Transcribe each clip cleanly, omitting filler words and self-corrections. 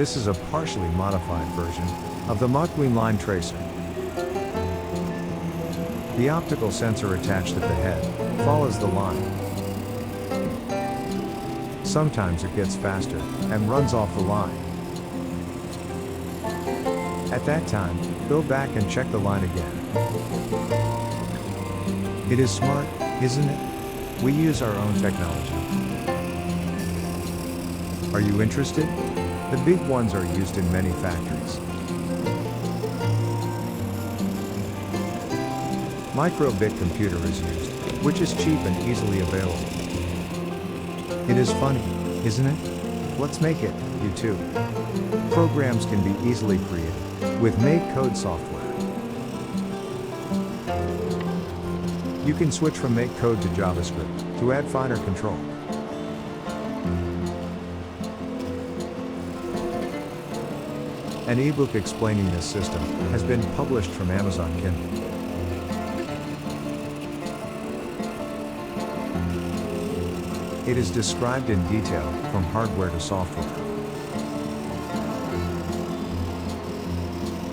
This is a partially modified version of the Maqueen line tracer. The optical sensor attached at the head follows the line. Sometimes it gets faster and runs off the line. At that time, go back and check the line again. It is smart, isn't it? We use our own technology. Are you interested? The big ones are used in many factories. Micro-bit computer is used, which is cheap and easily available. It is funny, isn't it? Let's make it, you too. Programs can be easily created with Make Code software. You can switch from Make Code to JavaScript to add finer control. An ebook explaining this system has been published from Amazon Kindle. It is described in detail from hardware to software.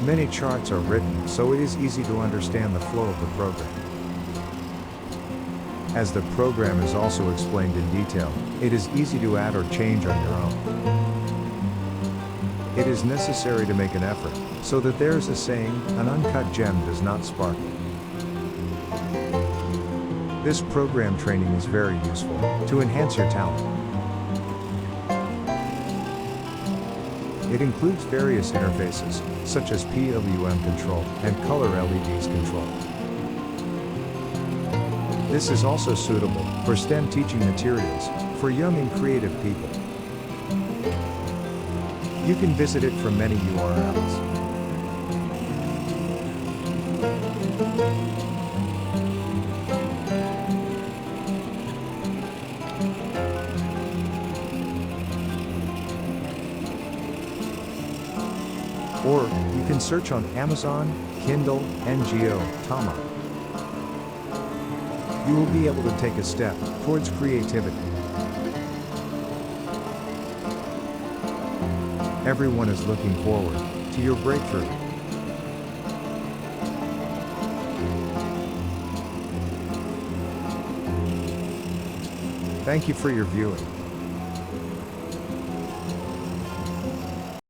Many charts are written so it is easy to understand the flow of the program. As the program is also explained in detail, it is easy to add or change on your own. It is necessary to make an effort, so that there is a saying, an uncut gem does not sparkle. This program training is very useful to enhance your talent. It includes various interfaces, such as PWM control and color LEDs control. This is also suitable for STEM teaching materials for young and creative people. You can visit it from many URLs. Or, you can search on Amazon, Kindle, NGO, Tama. You will be able to take a step towards creativity. Everyone is looking forward to your breakthrough. Thank you for your viewing.